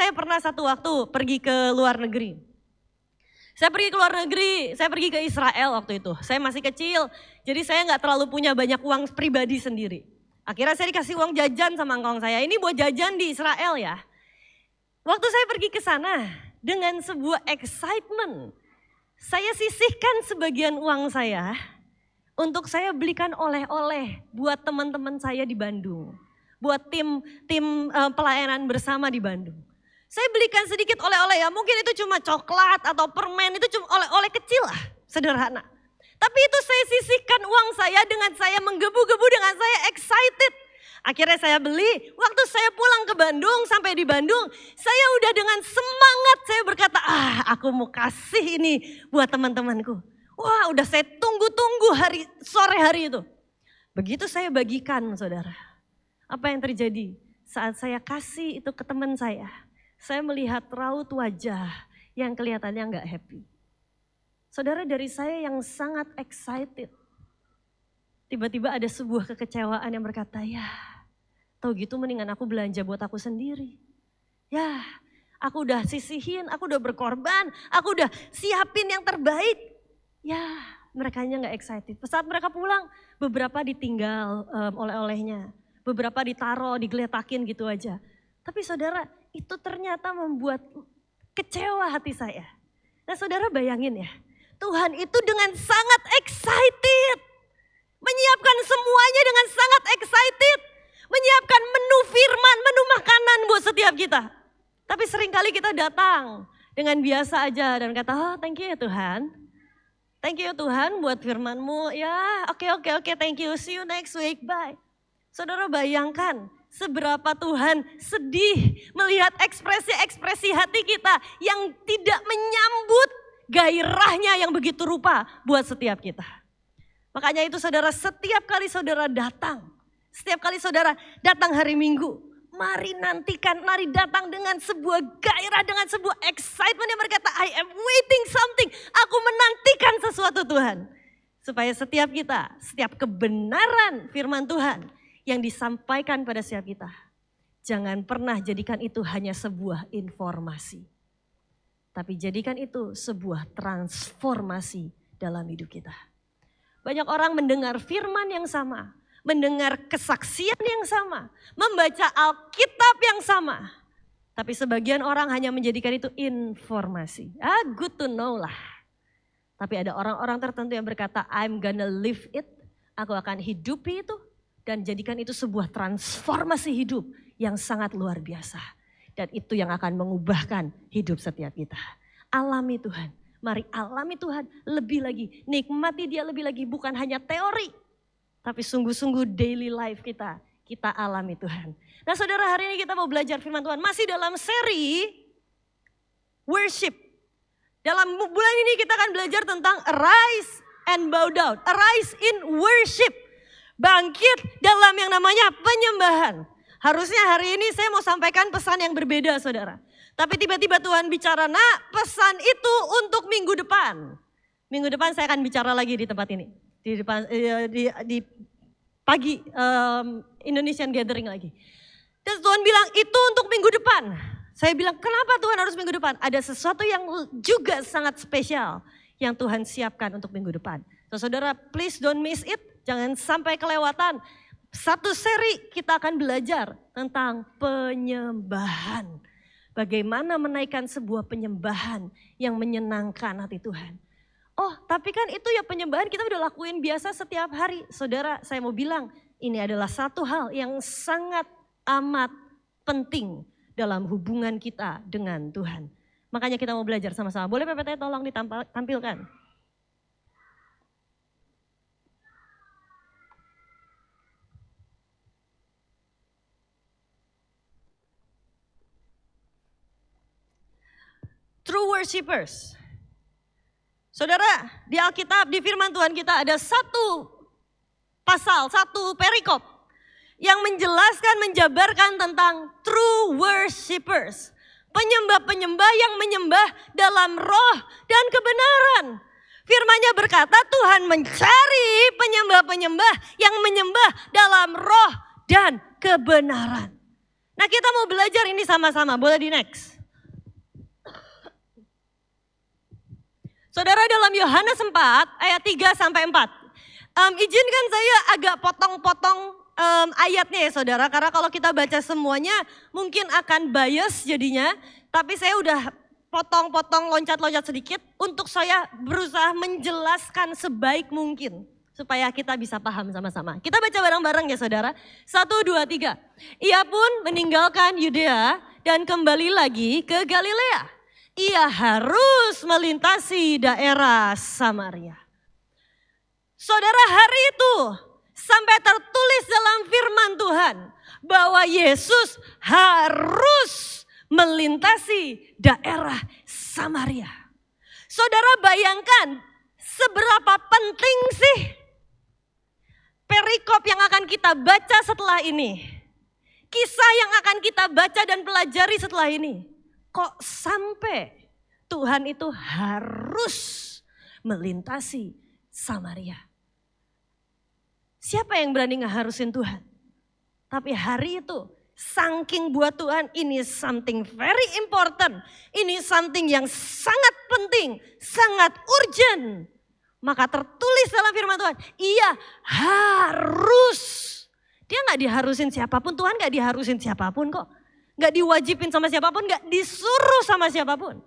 saya pernah satu waktu pergi ke luar negeri. Saya pergi ke Israel waktu itu. Saya masih kecil, jadi saya nggak terlalu punya banyak uang pribadi sendiri. Akhirnya saya dikasih uang jajan sama ngkong saya, ini buat jajan di Israel ya. Waktu saya pergi ke sana dengan sebuah excitement, saya sisihkan sebagian uang saya untuk saya belikan oleh-oleh buat teman-teman saya di Bandung. Buat tim pelayanan bersama di Bandung. Saya belikan sedikit oleh-oleh ya, mungkin itu cuma coklat atau permen, itu cuma oleh-oleh kecil lah, sederhana. Tapi itu saya sisihkan uang saya dengan saya menggebu-gebu, dengan saya excited. Akhirnya saya beli, waktu saya pulang ke Bandung, sampai di Bandung, saya udah dengan semangat saya berkata, aku mau kasih ini buat teman-temanku. Wah, udah saya tunggu-tunggu sore hari itu. Begitu saya bagikan, saudara. Apa yang terjadi saat saya kasih itu ke teman saya melihat raut wajah yang kelihatannya gak happy. Saudara, dari saya yang sangat excited, tiba-tiba ada sebuah kekecewaan yang berkata, ya tahu gitu mendingan aku belanja buat aku sendiri. Ya, aku udah sisihin, aku udah berkorban, aku udah siapin yang terbaik. Ya, merekanya gak excited. Saat mereka pulang, beberapa ditinggal oleh-olehnya. Beberapa ditaruh, digeletakin gitu aja. Tapi saudara, itu ternyata membuat kecewa hati saya. Nah saudara bayangin ya, Tuhan itu dengan sangat excited. Menyiapkan semuanya dengan sangat excited. Menyiapkan menu firman, menu makanan buat setiap kita. Tapi seringkali kita datang dengan biasa aja dan kata, thank you ya Tuhan. Thank you ya Tuhan buat firman-Mu. Ya oke, thank you, see you next week, bye. Saudara bayangkan seberapa Tuhan sedih melihat ekspresi-ekspresi hati kita yang tidak menyambut gairahnya yang begitu rupa buat setiap kita. Makanya itu saudara, setiap kali saudara datang hari Minggu, mari datang dengan sebuah gairah, dengan sebuah excitement yang berkata, I am waiting something, aku menantikan sesuatu Tuhan. Supaya setiap kebenaran firman Tuhan yang disampaikan pada setiap kita, jangan pernah jadikan itu hanya sebuah informasi. Tapi jadikan itu sebuah transformasi dalam hidup kita. Banyak orang mendengar firman yang sama, mendengar kesaksian yang sama, membaca Alkitab yang sama. Tapi sebagian orang hanya menjadikan itu informasi. Good to know lah. Tapi ada orang-orang tertentu yang berkata, I'm gonna live it. Aku akan hidupi itu. Dan jadikan itu sebuah transformasi hidup yang sangat luar biasa. Dan itu yang akan mengubahkan hidup setiap kita. Alami Tuhan. Mari alami Tuhan lebih lagi. Nikmati Dia lebih lagi. Bukan hanya teori. Tapi sungguh-sungguh daily life kita. Kita alami Tuhan. Nah saudara, hari ini kita mau belajar firman Tuhan. Masih dalam seri worship. Dalam bulan ini kita akan belajar tentang arise and bow down. Arise in worship. Bangkit dalam yang namanya penyembahan. Harusnya hari ini saya mau sampaikan pesan yang berbeda saudara. Tapi tiba-tiba Tuhan bicara, pesan itu untuk minggu depan. Minggu depan saya akan bicara lagi di tempat ini. Di pagi Indonesian Gathering lagi. Dan Tuhan bilang itu untuk minggu depan. Saya bilang kenapa Tuhan harus minggu depan? Ada sesuatu yang juga sangat spesial yang Tuhan siapkan untuk minggu depan. So, saudara please don't miss it. Jangan sampai kelewatan. Satu seri kita akan belajar tentang penyembahan. Bagaimana menaikkan sebuah penyembahan yang menyenangkan hati Tuhan. Tapi kan itu ya penyembahan kita udah lakuin biasa setiap hari. Saudara, saya mau bilang ini adalah satu hal yang sangat amat penting dalam hubungan kita dengan Tuhan. Makanya kita mau belajar sama-sama. Boleh PPT tolong ditampilkan. True worshipers. Saudara, di Alkitab, di firman Tuhan kita ada satu pasal, satu perikop yang menjelaskan, menjabarkan tentang true worshipers. Penyembah-penyembah yang menyembah dalam roh dan kebenaran. Firman-Nya berkata Tuhan mencari penyembah-penyembah yang menyembah dalam roh dan kebenaran. Nah kita mau belajar ini sama-sama, boleh di next. Saudara, dalam Yohanes 4 ayat 3 sampai 4. Izinkan saya agak potong-potong ayatnya ya saudara, karena kalau kita baca semuanya mungkin akan bias jadinya. Tapi saya udah potong-potong, loncat-loncat sedikit untuk saya berusaha menjelaskan sebaik mungkin. Supaya kita bisa paham sama-sama. Kita baca bareng-bareng ya saudara. 1, 2, 3. Ia pun meninggalkan Yudea dan kembali lagi ke Galilea. Ia harus melintasi daerah Samaria. Saudara, hari itu sampai tertulis dalam firman Tuhan bahwa Yesus harus melintasi daerah Samaria. Saudara bayangkan seberapa penting sih perikop yang akan kita baca setelah ini. Kisah yang akan kita baca dan pelajari setelah ini. Kok sampai Tuhan itu harus melintasi Samaria? Siapa yang berani ngeharusin Tuhan? Tapi hari itu saking buat Tuhan ini something very important. Ini something yang sangat penting, sangat urgent. Maka tertulis dalam firman Tuhan, ia harus. Dia gak diharusin siapapun, Tuhan gak diharusin siapapun kok. Gak diwajibin sama siapapun, gak disuruh sama siapapun.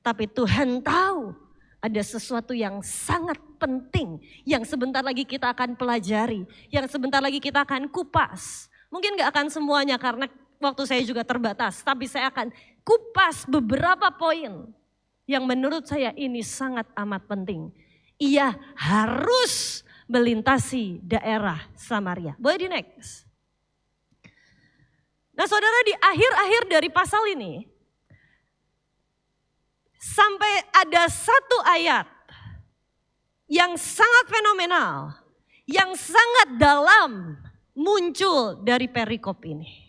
Tapi Tuhan tahu ada sesuatu yang sangat penting. Yang sebentar lagi kita akan pelajari, yang sebentar lagi kita akan kupas. Mungkin gak akan semuanya karena waktu saya juga terbatas. Tapi saya akan kupas beberapa poin yang menurut saya ini sangat amat penting. Ia harus melintasi daerah Samaria. Boleh di next. Nah saudara, di akhir-akhir dari pasal ini, sampai ada satu ayat yang sangat fenomenal, yang sangat dalam muncul dari perikop ini.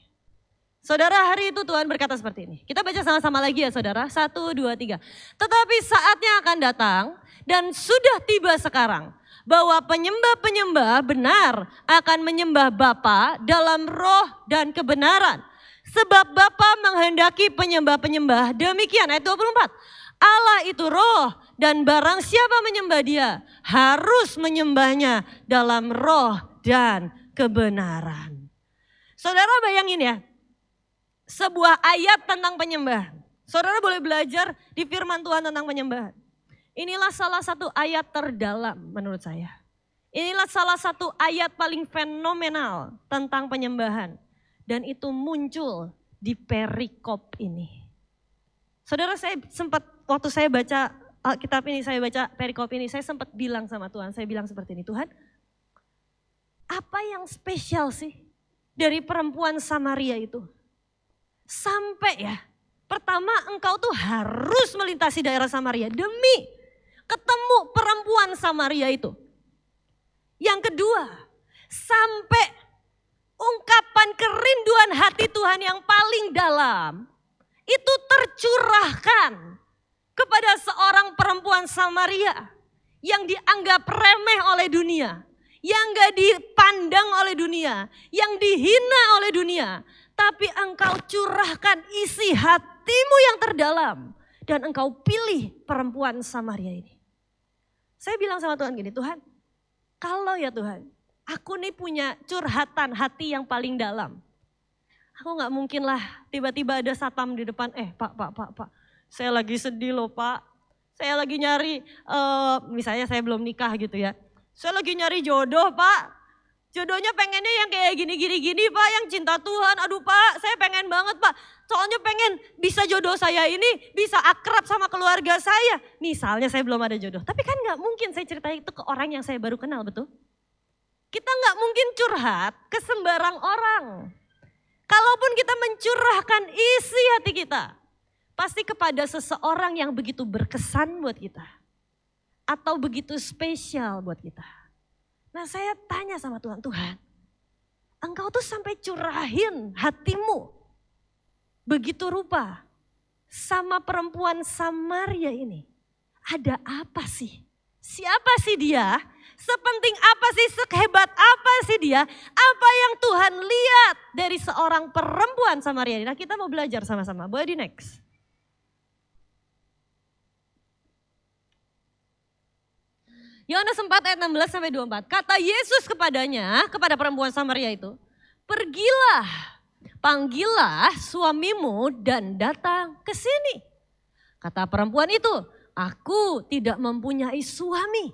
Saudara, hari itu Tuhan berkata seperti ini. Kita baca sama-sama lagi ya saudara. 1, 2, 3. Tetapi saatnya akan datang dan sudah tiba sekarang bahwa penyembah-penyembah benar akan menyembah Bapa dalam roh dan kebenaran. Sebab Bapa menghendaki penyembah-penyembah demikian. Ayat 24. Allah itu roh dan barang siapa menyembah dia harus menyembahnya dalam roh dan kebenaran. Saudara bayangin ya, sebuah ayat tentang penyembahan. Saudara boleh belajar di firman Tuhan tentang penyembahan. Inilah salah satu ayat terdalam menurut saya. Inilah salah satu ayat paling fenomenal tentang penyembahan. Dan itu muncul di perikop ini. Saudara, saya sempat waktu saya baca Alkitab ini, saya baca perikop ini, saya sempat bilang sama Tuhan, saya bilang seperti ini, Tuhan, apa yang spesial sih dari perempuan Samaria itu? Sampai ya, pertama engkau tuh harus melintasi daerah Samaria demi ketemu perempuan Samaria itu. Yang kedua, sampai ungkapan kerinduan hati Tuhan yang paling dalam itu tercurahkan kepada seorang perempuan Samaria yang dianggap remeh oleh dunia, yang gak dipandang oleh dunia, yang dihina oleh dunia. Tapi engkau curahkan isi hatimu yang terdalam dan engkau pilih perempuan Samaria ini. Saya bilang sama Tuhan gini, Tuhan, kalau ya Tuhan, aku nih punya curhatan hati yang paling dalam. Aku gak mungkin lah tiba-tiba ada satpam di depan, Pak, saya lagi sedih loh Pak. Saya lagi nyari, misalnya saya belum nikah gitu ya. Saya lagi nyari jodoh Pak. Jodohnya pengennya yang kayak gini Pak, yang cinta Tuhan. Aduh Pak, saya pengen banget Pak. Soalnya pengen bisa jodoh saya ini bisa akrab sama keluarga saya. Misalnya saya belum ada jodoh. Tapi kan gak mungkin saya cerita itu ke orang yang saya baru kenal, betul? Kita gak mungkin curhat ke sembarang orang. Kalaupun kita mencurahkan isi hati kita, pasti kepada seseorang yang begitu berkesan buat kita. Atau begitu spesial buat kita. Nah saya tanya sama Tuhan, Tuhan, engkau tuh sampai curahin hatimu begitu rupa sama perempuan Samaria ini. Ada apa sih? Siapa sih dia Sepenting apa sih, sehebat apa sih dia? Apa yang Tuhan lihat dari seorang perempuan Samaria. Nah kita mau belajar sama-sama, boleh di next. Yohanes 4 ayat 16 sampai 24. Kata Yesus kepadanya, kepada perempuan Samaria itu, pergilah, panggillah suamimu dan datang ke sini. Kata perempuan itu, aku tidak mempunyai suami.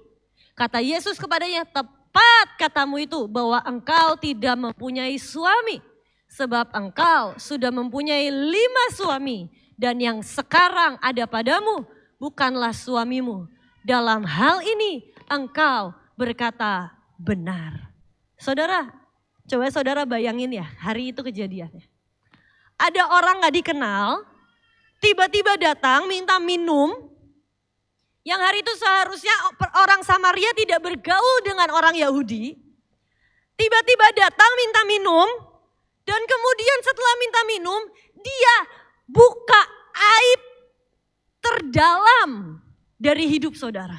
Kata Yesus kepadanya, tepat katamu itu bahwa engkau tidak mempunyai suami. Sebab engkau sudah mempunyai 5 suami dan yang sekarang ada padamu bukanlah suamimu. Dalam hal ini engkau berkata benar. Saudara, coba saudara bayangin ya, hari itu kejadiannya. Ada orang gak dikenal, tiba-tiba datang minta minum. Yang hari itu seharusnya orang Samaria tidak bergaul dengan orang Yahudi. Tiba-tiba datang minta minum, dan kemudian setelah minta minum, dia buka aib terdalam dari hidup saudara.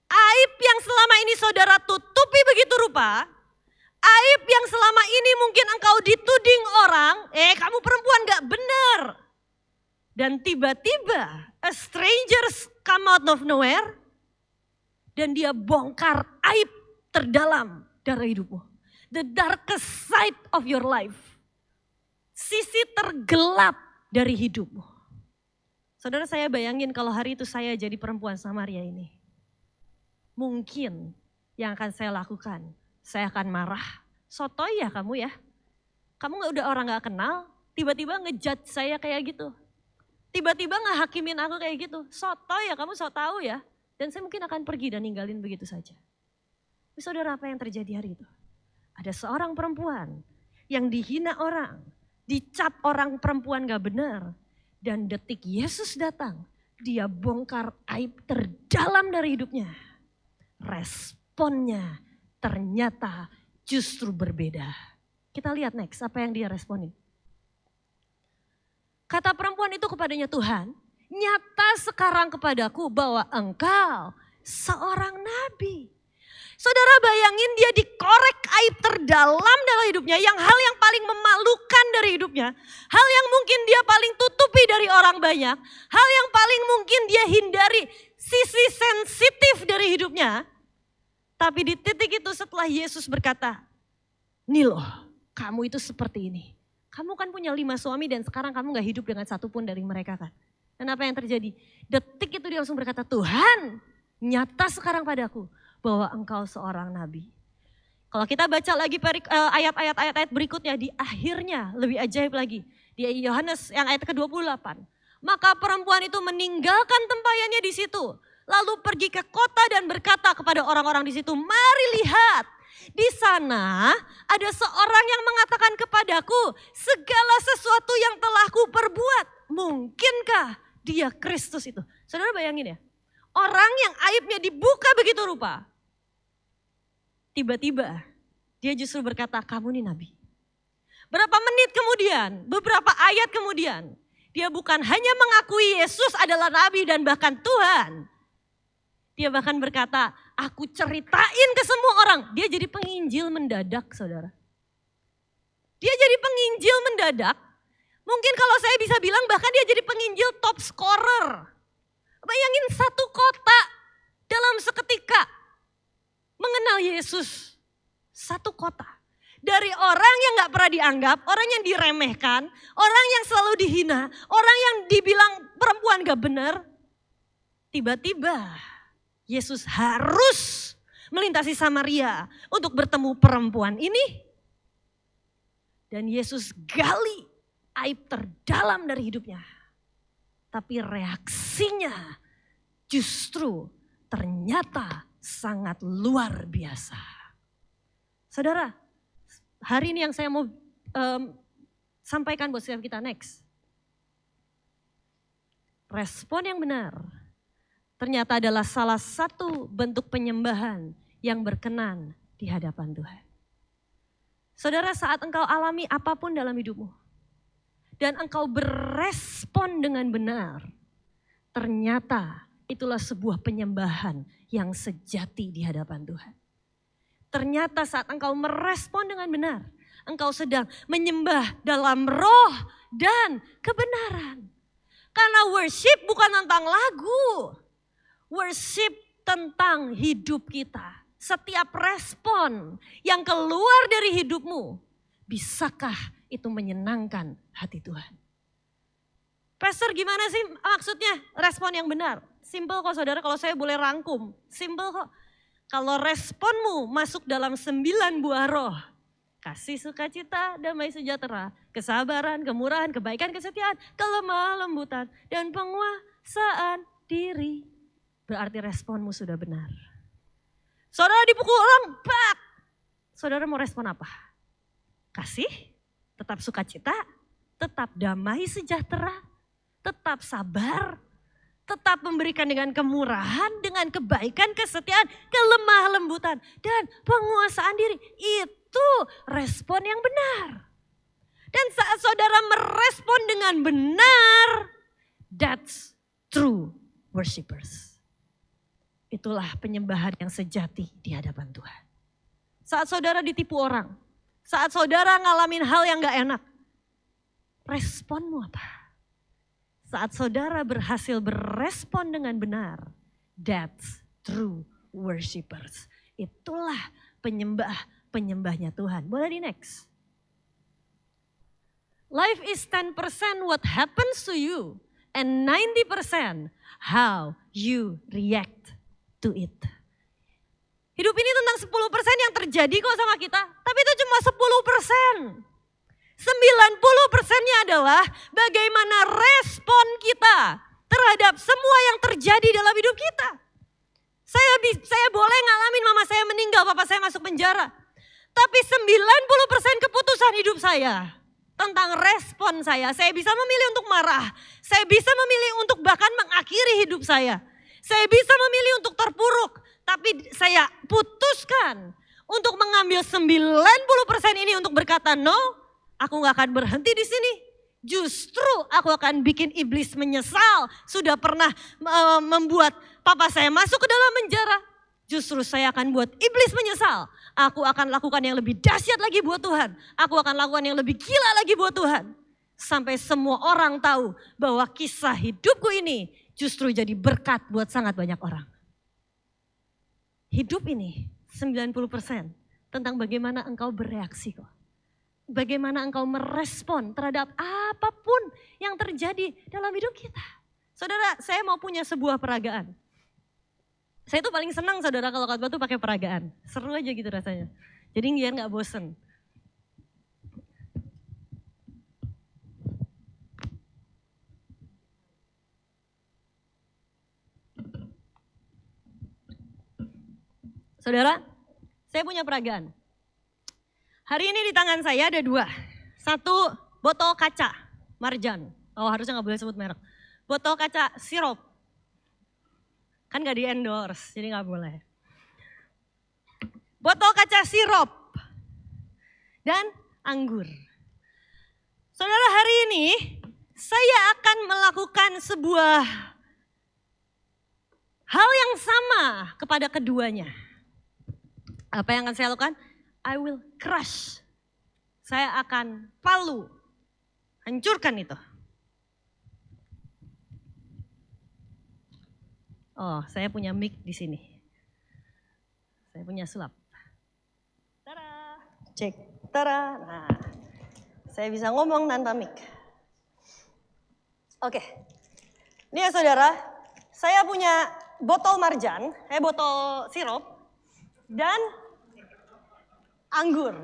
Aib yang selama ini saudara tutupi begitu rupa, aib yang selama ini mungkin engkau dituding orang, kamu perempuan gak benar. Dan tiba-tiba a stranger come out of nowhere dan dia bongkar aib terdalam dari hidupmu. The darkest side of your life. Sisi tergelap dari hidupmu. Saudara, saya bayangin kalau hari itu saya jadi perempuan Samaria ini. Mungkin yang akan saya lakukan, saya akan marah. Sotoy ya kamu ya. Kamu udah orang gak kenal, tiba-tiba ngejudge saya kayak gitu. Tiba-tiba ngehakimin aku kayak gitu. Sotoy ya kamu, so tahu ya. Dan saya mungkin akan pergi dan ninggalin begitu saja. Tapi saudara, apa yang terjadi hari itu? Ada seorang perempuan yang dihina orang, dicap orang perempuan gak benar. Dan detik Yesus datang, dia bongkar aib terdalam dari hidupnya. Responnya ternyata justru berbeda. Kita lihat next, apa yang dia responin. Kata perempuan itu kepadanya, Tuhan, nyata sekarang kepadaku bahwa engkau seorang nabi. Saudara bayangin dia dikorek aib terdalam dalam hidupnya, yang hal yang paling memalukan dari hidupnya. Hal yang mungkin dia paling tutupi dari orang banyak. Hal yang paling mungkin dia hindari, sisi sensitif dari hidupnya. Tapi di titik itu setelah Yesus berkata, nih loh kamu itu seperti ini. Kamu kan punya 5 suami dan sekarang kamu gak hidup dengan satu pun dari mereka kan. Dan apa yang terjadi? Detik itu dia langsung berkata, Tuhan nyata sekarang padaku bahwa engkau seorang nabi. Kalau kita baca lagi ayat-ayat berikutnya di akhirnya lebih ajaib lagi. Di Yohanes yang ayat ke-28. Maka perempuan itu meninggalkan tempayannya di situ. Lalu pergi ke kota dan berkata kepada orang-orang di situ, mari lihat. Di sana ada seorang yang mengatakan kepadaku, segala sesuatu yang telah ku perbuat. Mungkinkah dia Kristus itu? Saudara bayangin ya. Orang yang aibnya dibuka begitu rupa. Tiba-tiba dia justru berkata, kamu nih nabi. Berapa menit kemudian, beberapa ayat kemudian. Dia bukan hanya mengakui Yesus adalah nabi dan bahkan Tuhan. Dia bahkan berkata, aku ceritain ke semua orang. Dia jadi penginjil mendadak, saudara. Dia jadi penginjil mendadak. Mungkin kalau saya bisa bilang bahkan dia jadi penginjil top scorer. Bayangin satu kota dalam seketika mengenal Yesus. Satu kota. Dari orang yang gak pernah dianggap, orang yang diremehkan, orang yang selalu dihina, orang yang dibilang perempuan gak benar. Tiba-tiba Yesus harus melintasi Samaria untuk bertemu perempuan ini. Dan Yesus gali aib terdalam dari hidupnya. Tapi reaksinya justru ternyata sangat luar biasa. Saudara, hari ini yang saya mau sampaikan buat setiap kita next. Respon yang benar ternyata adalah salah satu bentuk penyembahan yang berkenan di hadapan Tuhan. Saudara, saat engkau alami apapun dalam hidupmu dan engkau berespon dengan benar, ternyata itulah sebuah penyembahan yang sejati di hadapan Tuhan. Ternyata saat engkau merespon dengan benar, engkau sedang menyembah dalam roh dan kebenaran. Karena worship bukan tentang lagu. Worship tentang hidup kita. Setiap respon yang keluar dari hidupmu, bisakah itu menyenangkan hati Tuhan? Pastor, gimana sih maksudnya respon yang benar? Simple kok saudara, kalau saya boleh rangkum. Simple kok. Kalau responmu masuk dalam 9 buah roh. Kasih, sukacita, damai sejahtera, kesabaran, kemurahan, kebaikan, kesetiaan, kelemah lembutan, dan penguasaan diri. Berarti responmu sudah benar. Saudara dipukul orang, bak. Saudara mau respon apa? Kasih, tetap sukacita, tetap damai sejahtera, tetap sabar, tetap memberikan dengan kemurahan, dengan kebaikan, kesetiaan, kelemah lembutan, dan penguasaan diri. Itu respon yang benar. Dan saat saudara merespon dengan benar, that's true worshipers. Itulah penyembahan yang sejati di hadapan Tuhan. Saat saudara ditipu orang, saat saudara ngalamin hal yang gak enak, responmu apa? Saat saudara berhasil berespon dengan benar, that's true worshipers. Itulah penyembahnya Tuhan. Boleh di next. Life is 10% what happens to you and 90% how you react to it. Hidup ini tentang 10% yang terjadi kok sama kita, tapi itu cuma 10%. 90%-nya adalah bagaimana respon kita terhadap semua yang terjadi dalam hidup kita. Saya boleh ngalamin mama saya meninggal, papa saya masuk penjara. Tapi 90% keputusan hidup saya tentang respon saya. Saya bisa memilih untuk marah. Saya bisa memilih untuk bahkan mengakhiri hidup saya. Saya bisa memilih untuk terpuruk. Tapi saya putuskan untuk mengambil 90% ini untuk berkata no. Aku gak akan berhenti di sini. Justru aku akan bikin iblis menyesal. Sudah pernah membuat papa saya masuk ke dalam penjara. Justru saya akan buat iblis menyesal. Aku akan lakukan yang lebih dahsyat lagi buat Tuhan. Aku akan lakukan yang lebih gila lagi buat Tuhan. Sampai semua orang tahu bahwa kisah hidupku ini justru jadi berkat buat sangat banyak orang. Hidup ini 90% tentang bagaimana engkau bereaksi kok. Bagaimana engkau merespon terhadap apapun yang terjadi dalam hidup kita. Saudara, saya mau punya sebuah peragaan. Saya tuh paling senang saudara kalau khotbah tuh pakai peragaan. Seru aja gitu rasanya. Jadi biar gak bosen. Saudara, saya punya peragaan. Hari ini di tangan saya ada 2. 1 botol kaca Marjan. Oh harusnya gak boleh sebut merek. Botol kaca sirup. Kan gak di endorse jadi gak boleh. Botol kaca sirup. Dan anggur. Saudara, hari ini saya akan melakukan sebuah hal yang sama kepada keduanya. Apa yang akan saya lakukan? I will crush. Saya akan palu. Hancurkan itu. Oh, saya punya mic di sini. Saya punya sulap. Tara, cek. Tara. Nah, saya bisa ngomong tanpa mic. Oke. Ini ya saudara, saya punya botol Marjan, botol sirup dan anggur.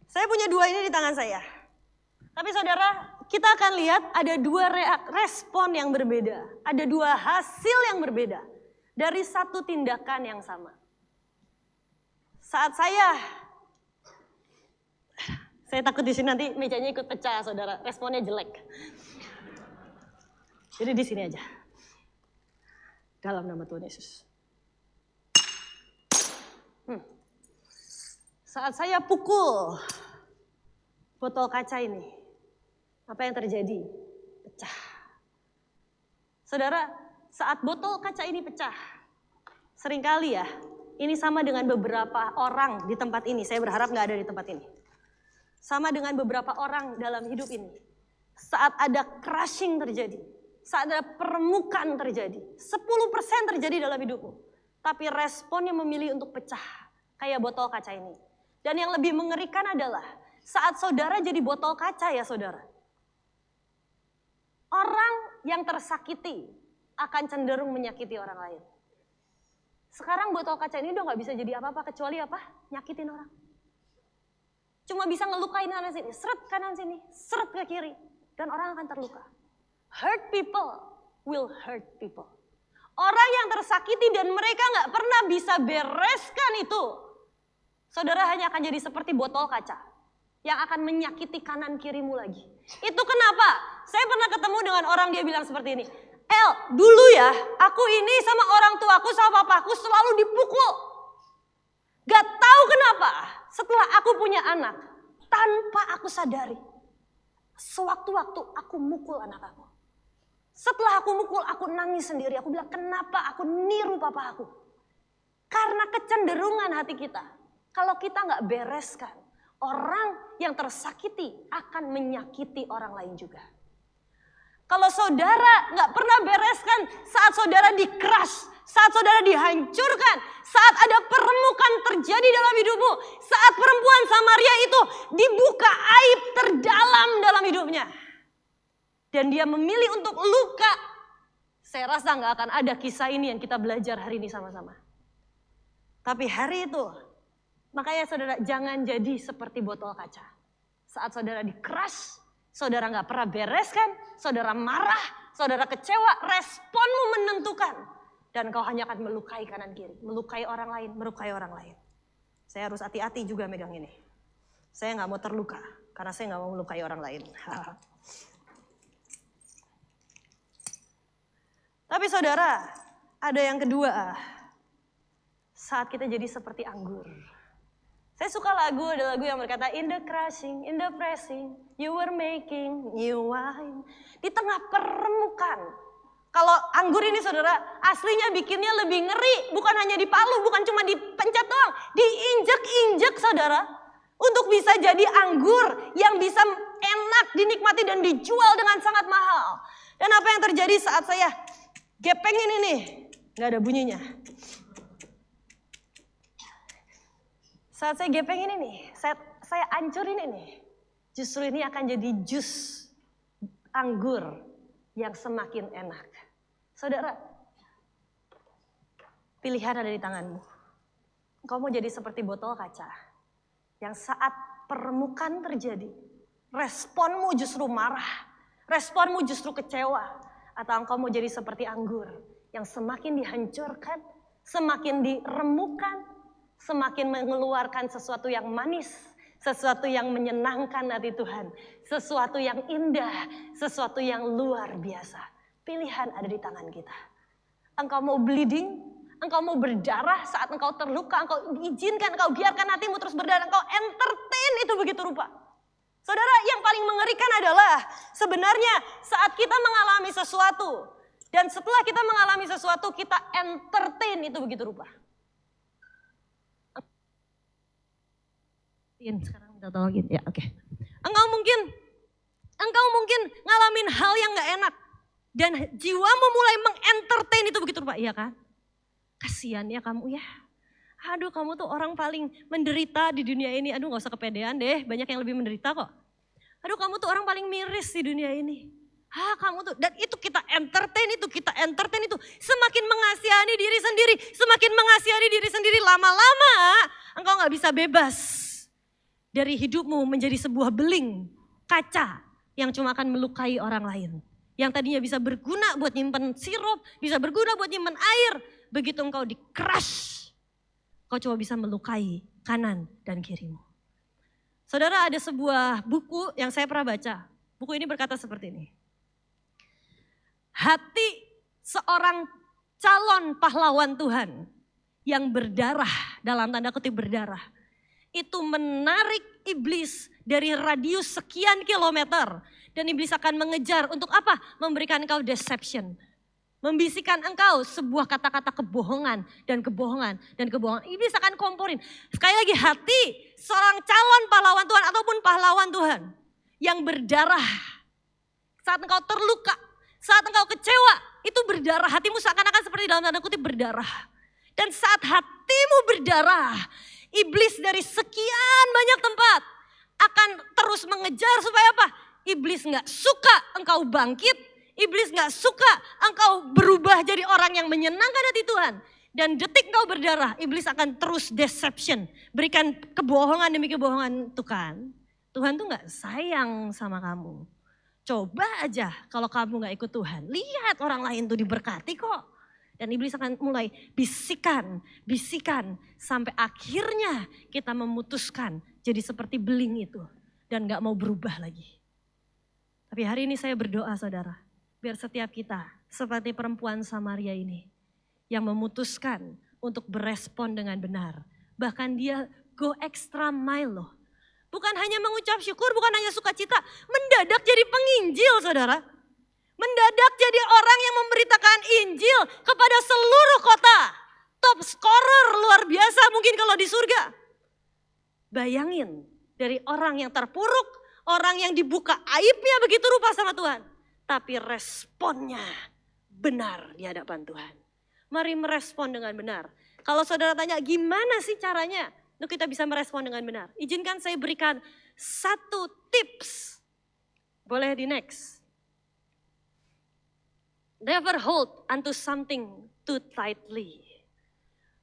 Saya punya 2 ini di tangan saya. Tapi saudara, kita akan lihat ada 2 respon yang berbeda. Ada 2 hasil yang berbeda dari satu tindakan yang sama. Saat saya takut di sini nanti mejanya ikut pecah saudara, responnya jelek. Jadi di sini aja. Dalam nama Tuhan Yesus. Saat saya pukul botol kaca ini, apa yang terjadi? Pecah. Saudara, saat botol kaca ini pecah, seringkali ya, ini sama dengan beberapa orang di tempat ini, saya berharap gak ada di tempat ini. Sama dengan beberapa orang dalam hidup ini. Saat ada crushing terjadi, saat ada permukaan terjadi, 10% terjadi dalam hidupmu. Tapi responnya memilih untuk pecah, kayak botol kaca ini. Dan yang lebih mengerikan adalah saat saudara jadi botol kaca ya saudara. Orang yang tersakiti akan cenderung menyakiti orang lain. Sekarang botol kaca ini udah gak bisa jadi apa-apa kecuali apa? Nyakitin orang. Cuma bisa ngelukain kanan sini, seret kanan sini, seret ke kiri. Dan orang akan terluka. Hurt people will hurt people. Orang yang tersakiti dan mereka gak pernah bisa bereskan itu. Saudara hanya akan jadi seperti botol kaca. Yang akan menyakiti kanan kirimu lagi. Itu kenapa? Saya pernah ketemu dengan orang dia bilang seperti ini. El, dulu ya aku ini sama orang tuaku sama papaku selalu dipukul. Gak tahu kenapa setelah aku punya anak. Tanpa aku sadari. Sewaktu-waktu aku mukul anak aku. Setelah aku mukul, aku nangis sendiri. Aku bilang, kenapa aku niru papa aku? Karena kecenderungan hati kita. Kalau kita nggak bereskan, orang yang tersakiti akan menyakiti orang lain juga. Kalau saudara nggak pernah bereskan saat saudara di-crush, saat saudara dihancurkan, saat ada permukaan terjadi dalam hidupmu, saat perempuan Samaria itu dibuka aib terdalam dalam hidupnya. Dan dia memilih untuk luka. Saya rasa gak akan ada kisah ini yang kita belajar hari ini sama-sama. Tapi hari itu, makanya saudara jangan jadi seperti botol kaca. Saat saudara di-crush, saudara gak pernah bereskan, saudara marah, saudara kecewa, responmu menentukan. Dan kau hanya akan melukai kanan kiri, melukai orang lain, melukai orang lain. Saya harus hati-hati juga megang ini. Saya gak mau terluka, karena saya gak mau melukai orang lain. Tapi saudara, ada yang kedua. Saat kita jadi seperti anggur. Saya suka ada lagu yang berkata, in the crushing, in the pressing, you were making new wine. Di tengah permukaan. Kalau anggur ini saudara, aslinya bikinnya lebih ngeri. Bukan hanya dipalu, bukan cuma dipencet doang. Diinjek-injek saudara. Untuk bisa jadi anggur yang bisa enak dinikmati dan dijual dengan sangat mahal. Dan apa yang terjadi saat saya gepeng ini nih, gak ada bunyinya. Saat saya gepeng ini nih, saya hancurin ini. Justru ini akan jadi jus anggur yang semakin enak. Saudara, pilihan ada di tanganmu. Engkau mau jadi seperti botol kaca. Yang saat permukaan terjadi, responmu justru marah. Responmu justru kecewa. Atau engkau mau jadi seperti anggur yang semakin dihancurkan, semakin diremukan, semakin mengeluarkan sesuatu yang manis, sesuatu yang menyenangkan hati Tuhan, sesuatu yang indah, sesuatu yang luar biasa. Pilihan ada di tangan kita. Engkau mau bleeding, engkau mau berdarah saat engkau terluka, engkau izinkan, engkau biarkan hatimu terus berdarah, engkau entertain itu begitu rupa. Saudara, yang paling mengerikan adalah sebenarnya saat kita mengalami sesuatu dan setelah kita mengalami sesuatu kita entertain itu begitu rupa. Sekarang minta tolongin ya, oke. Engkau mungkin ngalamin hal yang gak enak dan jiwamu mulai mengentertain itu begitu rupa, iya kan? Kasian ya kamu ya. Aduh kamu tuh orang paling menderita di dunia ini. Aduh gak usah kepedean deh, banyak yang lebih menderita kok. Aduh kamu tuh orang paling miris di dunia ini. Kamu tuh, dan itu kita entertain itu. Semakin mengasihani diri sendiri, semakin mengasihani diri sendiri. Lama-lama engkau gak bisa bebas dari hidupmu menjadi sebuah beling kaca yang cuma akan melukai orang lain. Yang tadinya bisa berguna buat nyimpen sirup, bisa berguna buat nyimpen air. Begitu engkau di-crush, kau cuma bisa melukai kanan dan kirimu. Saudara, ada sebuah buku yang saya pernah baca. Buku ini berkata seperti ini. Hati seorang calon pahlawan Tuhan yang berdarah, dalam tanda kutip berdarah, itu menarik iblis dari radius sekian kilometer. Dan iblis akan mengejar untuk apa? Memberikan kau deception. membisikkan engkau sebuah kata-kata kebohongan dan kebohongan dan kebohongan. Iblis akan komporin. Sekali lagi, hati seorang calon pahlawan Tuhan ataupun pahlawan Tuhan yang berdarah. Saat engkau terluka, saat engkau kecewa, itu berdarah. Hatimu seakan-akan seperti dalam tanda kutip berdarah. Dan saat hatimu berdarah, iblis dari sekian banyak tempat akan terus mengejar supaya apa? Iblis gak suka engkau bangkit, iblis gak suka engkau berubah jadi orang yang menyenangkan hati Tuhan. Dan detik engkau berdarah, iblis akan terus deception, berikan kebohongan demi kebohongan. Tuhan tuh gak sayang sama kamu. Coba aja kalau kamu gak ikut Tuhan, lihat orang lain tuh diberkati kok. Dan iblis akan mulai bisikan sampai akhirnya kita memutuskan jadi seperti beling itu dan gak mau berubah lagi. Tapi hari ini saya berdoa saudara, biar setiap kita seperti perempuan Samaria ini yang memutuskan untuk berespon dengan benar. Bahkan dia go extra mile loh. Bukan hanya mengucap syukur, bukan hanya sukacita, mendadak jadi penginjil saudara. Mendadak jadi orang yang memberitakan Injil kepada seluruh kota. Top scorer luar biasa mungkin kalau di surga. Bayangin dari orang yang terpuruk, orang yang dibuka aibnya begitu rupa sama Tuhan. Tapi responnya benar di hadapan Tuhan. Mari merespon dengan benar. Kalau saudara tanya gimana sih caranya untuk kita bisa merespon dengan benar. Izinkan saya berikan satu tips. Boleh di next. Never hold unto something too tightly.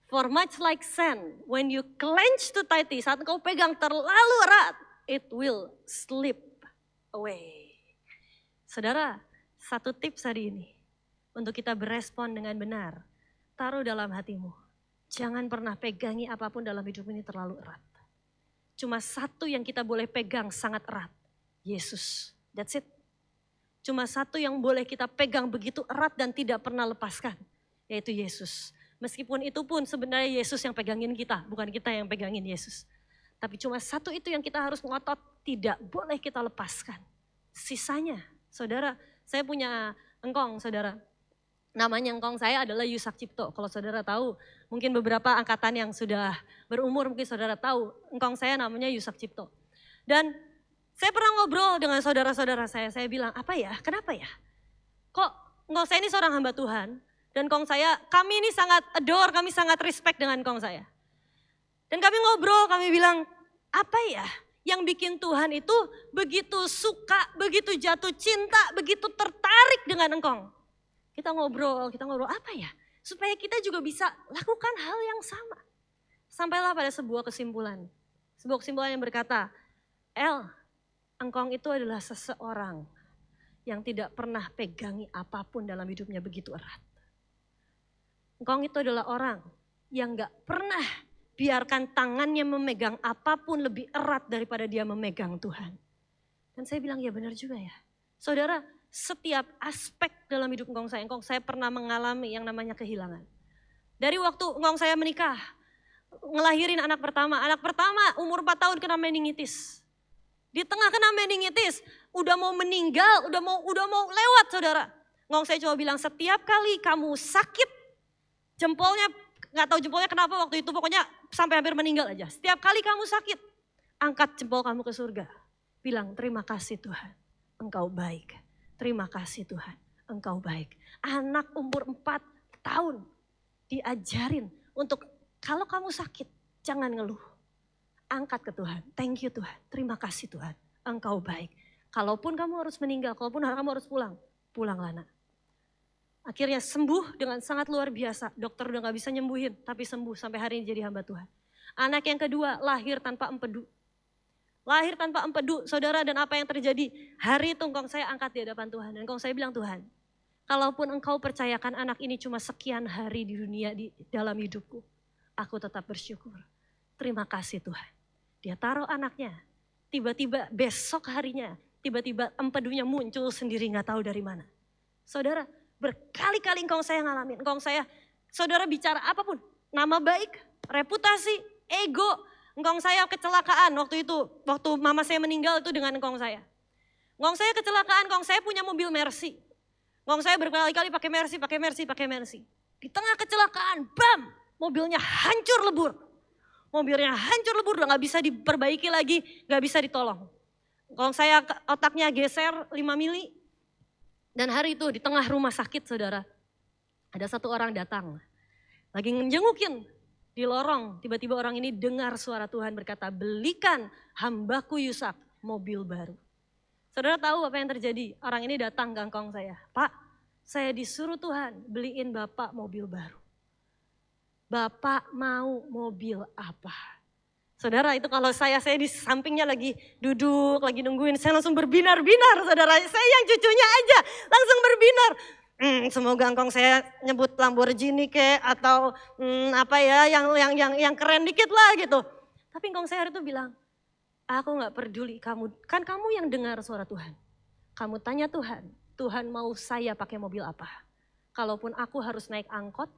For much like sand, when you clench too tightly, saat engkau pegang terlalu erat, it will slip away. Saudara, satu tips hari ini untuk kita berespon dengan benar, taruh dalam hatimu. Jangan pernah pegangi apapun dalam hidup ini terlalu erat. Cuma satu yang kita boleh pegang sangat erat, Yesus. That's it. Cuma satu yang boleh kita pegang begitu erat dan tidak pernah lepaskan, yaitu Yesus. Meskipun itu pun sebenarnya Yesus yang pegangin kita, bukan kita yang pegangin Yesus. Tapi cuma satu itu yang kita harus ngotot, tidak boleh kita lepaskan. Sisanya, saudara, saya punya engkong saudara. Namanya engkong saya adalah Yusak Cipto. Kalau saudara tahu, mungkin beberapa angkatan yang sudah berumur mungkin saudara tahu, engkong saya namanya Yusak Cipto. Dan saya pernah ngobrol dengan saudara-saudara saya bilang, apa ya, kenapa ya? Kok engkong saya ini seorang hamba Tuhan, dan engkong saya, kami ini sangat adore, kami sangat respect dengan engkong saya. Dan kami ngobrol, kami bilang, apa ya yang bikin Tuhan itu begitu suka, begitu jatuh cinta, begitu tertarik dengan engkong? Kita ngobrol, apa ya? Supaya kita juga bisa lakukan hal yang sama. Sampailah pada sebuah kesimpulan yang berkata, engkong itu adalah seseorang yang tidak pernah pegangi apapun dalam hidupnya begitu erat. Engkong itu adalah orang yang gak pernah biarkan tangannya memegang apapun lebih erat daripada dia memegang Tuhan. Dan saya bilang ya benar juga ya. Saudara, setiap aspek dalam hidup engkong saya pernah mengalami yang namanya kehilangan. Dari waktu engkong saya menikah, ngelahirin anak pertama umur 4 tahun kena meningitis. Di tengah kena meningitis, udah mau meninggal, udah mau lewat saudara. Ngong saya cuma bilang setiap kali kamu sakit, jempolnya, gak tahu jempolnya kenapa waktu itu, pokoknya sampai hampir meninggal aja. Setiap kali kamu sakit, angkat jempol kamu ke surga. Bilang terima kasih Tuhan, engkau baik. Terima kasih Tuhan, engkau baik. Anak umur 4 tahun diajarin untuk kalau kamu sakit, jangan ngeluh. Angkat ke Tuhan, thank you Tuhan, terima kasih Tuhan, engkau baik. Kalaupun kamu harus meninggal, kalaupun kamu harus pulang, pulanglah nak. Akhirnya sembuh dengan sangat luar biasa, dokter udah gak bisa nyembuhin, tapi sembuh sampai hari ini jadi hamba Tuhan. Anak yang kedua lahir tanpa empedu. Saudara, dan apa yang terjadi? Hari itu engkong saya angkat di hadapan Tuhan, dan engkong saya bilang Tuhan, kalaupun engkau percayakan anak ini cuma sekian hari di dunia, di dalam hidupku, aku tetap bersyukur. Terima kasih Tuhan. Dia taruh anaknya, tiba-tiba besok harinya, tiba-tiba empedunya muncul sendiri gak tahu dari mana. Saudara, berkali-kali engkong saya ngalamin, saudara bicara apapun, nama baik, reputasi, ego, engkong saya kecelakaan waktu mama saya meninggal itu dengan engkong saya. Engkong saya kecelakaan, engkong saya punya mobil Mercy. Ngomong saya berkali-kali pakai Mercy. Di tengah kecelakaan, bam, mobilnya hancur lebur. Udah gak bisa diperbaiki lagi, gak bisa ditolong. Kalau saya otaknya geser 5 mili. Dan hari itu di tengah rumah sakit saudara, ada satu orang datang. Lagi ngejengukin di lorong, tiba-tiba orang ini dengar suara Tuhan berkata, belikan hambaku Yusak mobil baru. Saudara tahu apa yang terjadi? Orang ini datang ke engkong saya. Pak, saya disuruh Tuhan beliin Bapak mobil baru. Bapak mau mobil apa? Saudara itu kalau saya di sampingnya lagi duduk, lagi nungguin, saya langsung berbinar-binar saudara. Saya yang cucunya aja langsung berbinar. Semoga engkong saya nyebut Lamborghini atau apa ya yang keren dikit lah gitu. Tapi engkong saya itu bilang, aku gak peduli kamu, kan kamu yang dengar suara Tuhan. Kamu tanya Tuhan, Tuhan mau saya pakai mobil apa? Kalaupun aku harus naik angkot,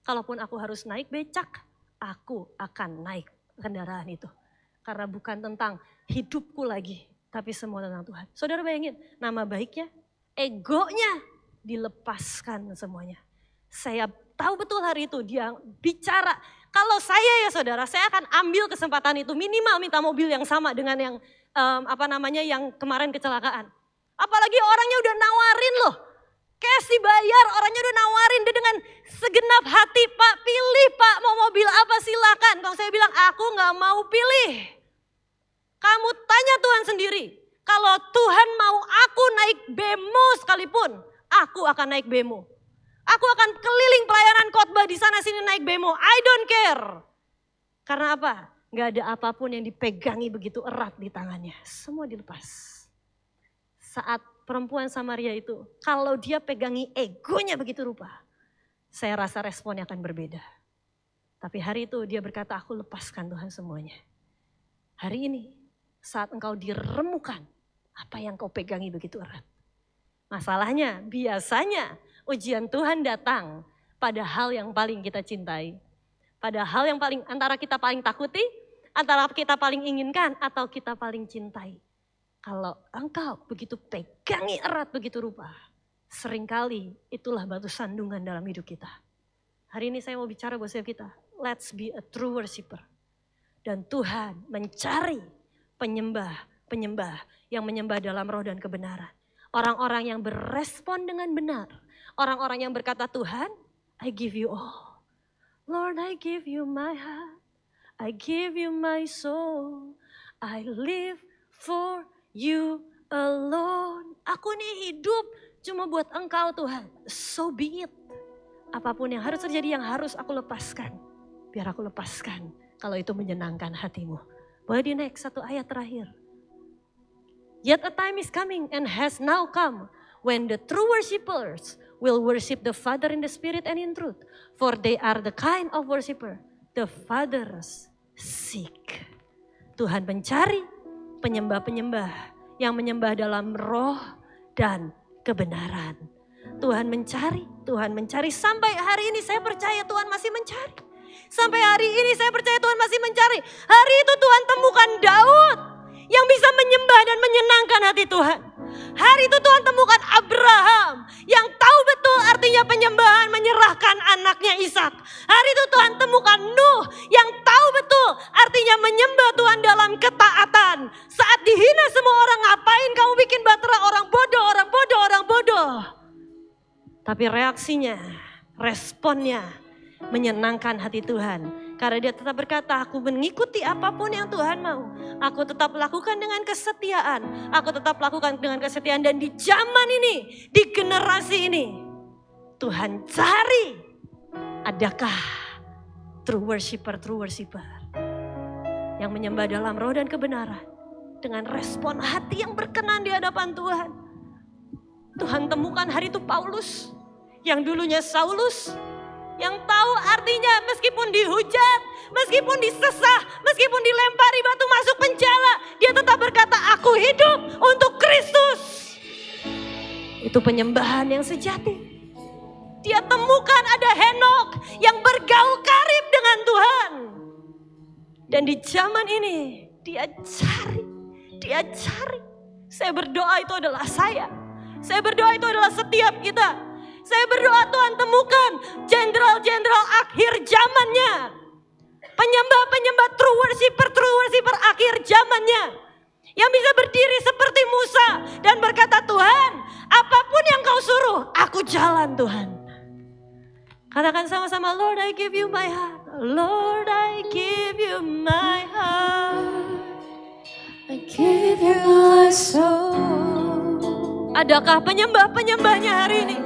kalaupun aku harus naik becak, aku akan naik kendaraan itu. Karena bukan tentang hidupku lagi, tapi semua tentang Tuhan. Saudara bayangin, nama baiknya, egonya dilepaskan semuanya. Saya tahu betul hari itu dia bicara, kalau saya ya saudara, saya akan ambil kesempatan itu minimal minta mobil yang sama dengan yang yang kemarin kecelakaan. Apalagi orangnya udah nawarin loh. Cash dibayar, orangnya udah nawarin dia dengan segenap hati, Pak pilih Pak mau mobil apa silakan. Kalau saya bilang aku gak mau pilih. Kamu tanya Tuhan sendiri. Kalau Tuhan mau aku naik bemo sekalipun, aku akan naik bemo. Aku akan keliling pelayanan khotbah di sana sini naik bemo. I don't care. Karena apa? Gak ada apapun yang dipegangi begitu erat di tangannya. Semua dilepas. Saat perempuan Samaria itu, kalau dia pegangi egonya begitu rupa, saya rasa responnya akan berbeda. Tapi hari itu dia berkata, aku lepaskan Tuhan semuanya. Hari ini, saat engkau diremukan, apa yang kau pegangi begitu erat? Masalahnya, biasanya ujian Tuhan datang pada hal yang paling kita cintai. Pada hal yang paling antara kita paling takuti, antara kita paling inginkan, atau kita paling cintai. Kalau engkau begitu pegangi erat begitu rupa, seringkali itulah batu sandungan dalam hidup kita. Hari ini saya mau bicara buat setiap kita, let's be a true worshiper. Dan Tuhan mencari penyembah yang menyembah dalam roh dan kebenaran. Orang-orang yang berespon dengan benar. Orang-orang yang berkata, Tuhan, I give you all. Lord, I give you my heart. I give you my soul. I live for you alone. Aku nih hidup cuma buat engkau Tuhan. So be it. Apapun yang harus terjadi, yang harus aku lepaskan. Biar aku lepaskan kalau itu menyenangkan hatimu. Boleh di next satu ayat terakhir. Yet a time is coming and has now come when the true worshippers will worship the Father in the Spirit and in truth. For they are the kind of worshiper the fathers seek. Tuhan mencari penyembah-penyembah yang menyembah dalam roh dan kebenaran. Tuhan mencari sampai hari ini saya percaya Tuhan masih mencari. Sampai hari ini saya percaya Tuhan masih mencari. Hari itu Tuhan temukan Daud yang bisa menyembah dan menyenangkan hati Tuhan. Hari itu Tuhan temukan Abraham yang tahu betul artinya penyembahan, menyerahkan anaknya Ishak. Hari itu Tuhan temukan Nuh yang tahu betul artinya menyembah Tuhan dalam ketaatan. Saat dihina semua orang, ngapain kamu bikin batra, orang bodoh. Tapi reaksinya, responnya menyenangkan hati Tuhan. Karena dia tetap berkata, aku mengikuti apapun yang Tuhan mau. Aku tetap lakukan dengan kesetiaan. Dan di zaman ini, di generasi ini, Tuhan cari. Adakah true worshiper yang menyembah dalam roh dan kebenaran. Dengan respon hati yang berkenan di hadapan Tuhan. Tuhan temukan hari itu Paulus. Yang dulunya Saulus. Yang tahu artinya meskipun dihujat, meskipun disesah, meskipun dilempari batu masuk penjara, dia tetap berkata, aku hidup untuk Kristus. Itu penyembahan yang sejati. Dia temukan ada Henok yang bergaul karib dengan Tuhan. Dan di zaman ini dia cari. Saya berdoa itu adalah saya. Saya berdoa itu adalah setiap kita. Saya berdoa Tuhan temukan jenderal-jenderal akhir zamannya. Penyembah-penyembah true worshiper akhir zamannya. Yang bisa berdiri seperti Musa dan berkata, Tuhan, apapun yang kau suruh, aku jalan Tuhan. Katakan sama-sama, Lord I give you my heart. Lord I give you my heart. I give you my soul. Adakah penyembah-penyembahnya hari ini?